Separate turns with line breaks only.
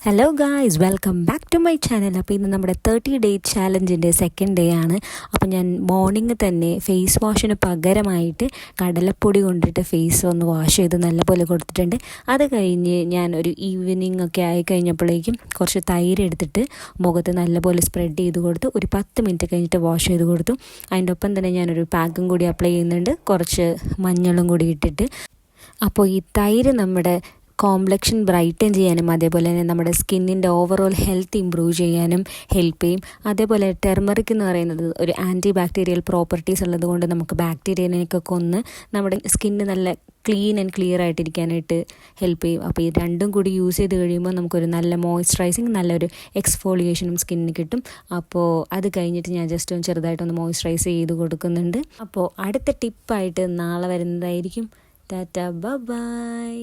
Hello guys, welcome back to my channel. അപ്പോൾ ഇന്ന് നമ്മുടെ 30-day ചാലഞ്ചിൻ്റെ സെക്കൻഡ് ഡേ ആണ്. അപ്പോൾ ഞാൻ മോർണിംഗ് തന്നെ ഫേസ് വാഷിന് പകരമായിട്ട് കടലപ്പൊടി കൊണ്ടിട്ട് ഫേസ് ഒന്ന് വാഷ് ചെയ്ത് നല്ലപോലെ കൊടുത്തിട്ടുണ്ട്. അത് കഴിഞ്ഞ് ഞാൻ ഒരു ഈവനിങ് ഒക്കെ ആയി കഴിഞ്ഞപ്പോഴേക്കും കുറച്ച് തൈര് എടുത്തിട്ട് മുഖത്ത് നല്ലപോലെ സ്പ്രെഡ് ചെയ്ത് കൊടുത്ത് ഒരു 10 മിനിറ്റ് കഴിഞ്ഞിട്ട് വാഷ് ചെയ്ത് കൊടുത്തു. അതിൻ്റെ ഒപ്പം തന്നെ ഞാനൊരു പാക്കും കൂടി അപ്ലൈ ചെയ്യുന്നുണ്ട്, കുറച്ച് മഞ്ഞളും കൂടി ഇട്ടിട്ട്. അപ്പോൾ ഈ തൈര് നമ്മുടെ കോംപ്ലക്ഷൻ ബ്രൈറ്റൻ ചെയ്യാനും അതേപോലെ തന്നെ നമ്മുടെ സ്കിന്നിൻ്റെ ഓവറോൾ ഹെൽത്ത് ഇമ്പ്രൂവ് ചെയ്യാനും ഹെൽപ്പ് ചെയ്യും. അതേപോലെ ടെർമറിക് എന്ന് പറയുന്നത് ഒരു ആൻറ്റി ബാക്ടീരിയൽ പ്രോപ്പർട്ടീസ് ഉള്ളത് കൊണ്ട് നമുക്ക് ബാക്ടീരിയനെയൊക്കെ കൊന്ന് നമ്മുടെ സ്കിന്ന് നല്ല ക്ലീൻ ആൻഡ് ക്ലിയർ ആയിട്ടിരിക്കാനായിട്ട് ഹെൽപ്പ് ചെയ്യും. അപ്പോൾ ഈ രണ്ടും കൂടി യൂസ് ചെയ്ത് കഴിയുമ്പോൾ നമുക്കൊരു നല്ല മോയ്സ്ചറൈസിങ്, നല്ലൊരു എക്സ്ഫോളിയേഷനും സ്കിന്നിന് കിട്ടും. അപ്പോൾ അത് കഴിഞ്ഞിട്ട് ഞാൻ ജസ്റ്റ് ഒന്ന് ചെറുതായിട്ടൊന്ന് മോയ്സ്ചറൈസ് ചെയ്ത് കൊടുക്കുന്നുണ്ട്. അപ്പോൾ അടുത്ത ടിപ്പായിട്ട് നാളെ വരുന്നതായിരിക്കും. ടാറ്റ, ബൈ.